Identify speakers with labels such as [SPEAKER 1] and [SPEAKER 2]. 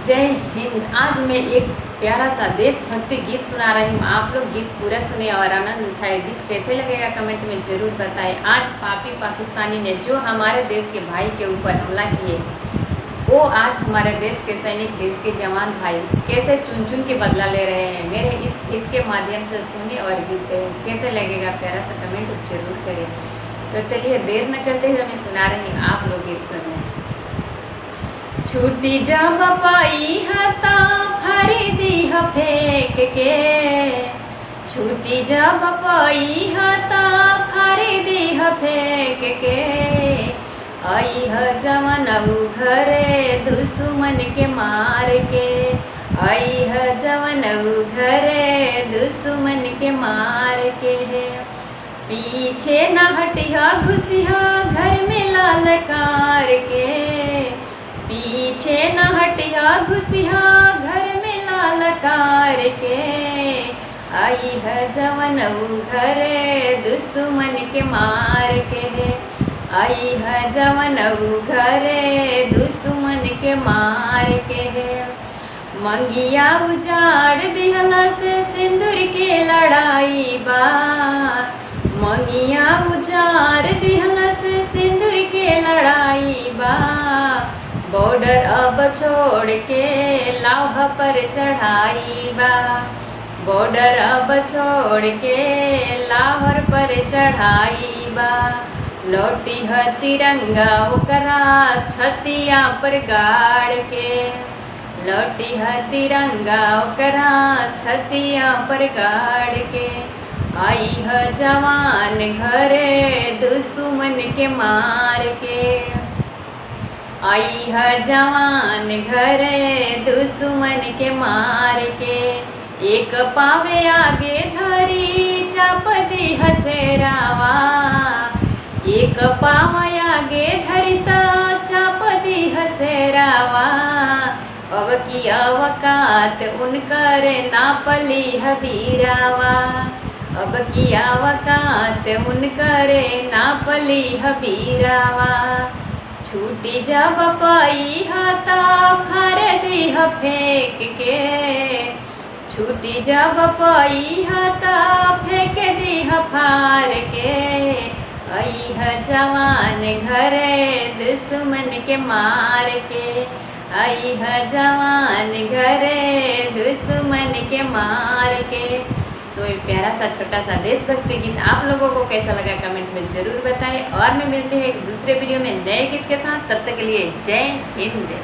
[SPEAKER 1] जय हिंद। आज मैं एक प्यारा सा देशभक्ति गीत सुना रही हूँ। आप लोग गीत पूरा सुने और आनंद उठाए। गीत कैसे लगेगा कमेंट में ज़रूर बताएं। आज पापी पाकिस्तानी ने जो हमारे देश के भाई के ऊपर हमला किए, वो आज हमारे देश के सैनिक, देश के जवान भाई कैसे चुन चुन के बदला ले रहे हैं। मेरे इस गीत के माध्यम से सुने और गीत कैसे लगेगा प्यारा सा कमेंट जरूर करें। तो चलिए देर न करते हुए मैं सुना रही हूँ, आप लोग गीत सुने। छूटी जब पाई हता भरी दी फेंक के, छूटी जब पाई हता भरी दी फेंक के, आई ह जवन घरे दुश्मन के मार के, आई ह जवन घरे दुश्मन के मार के है। पीछे न हटिया घुसिया घर में लालकार के, पीछे न हटिया घुसिया घर में लालकार के, आई है जवन घरे दुश्मन के मार के है, आई है जवन घरे दुश्मन के मार के है। मंगिया उजाड़ दिहला से सिंदूर के लड़ाई बा, मंगिया उजाड़ दिहला से सिंदूर के लड़ाई बा, बॉर्डर अब छोड़ के लाह पर चढ़ाई बा, बॉर्डर अब छोड़ के लाहौर पर चढ़ाई बा, लौटी है तिरंगा ओकरा छतिया पर गाड़ के, लौटी है तिरंगा ओकरा छतिया पर गाड़ के, आई है जवान घरे दुश्मन के मार के, आई है जवान घरे दुश्मन के मार के, एक पावे आगे धरी चाप दी हसेरावा, एक पावे आगे धरी तो चाप दी हसेरावा, अब की अवकात उनकर नापली हबीरावा, अब की अवकात उनकर नापली हबीरावा, छूटी जब पाई हाथा भर दी फेंक के, छूटी जब पाई हाथा फेंक दी फार के, आई है जवान घरे दुश्मन के मार के, आई है जवान घरे दुश्मन के मार के। तो ये प्यारा सा छोटा सा देशभक्ति गीत आप लोगों को कैसा लगा कमेंट में ज़रूर बताएं। और मैं मिलती हूँ एक दूसरे वीडियो में नए गीत के साथ। तब तक के लिए जय हिंद।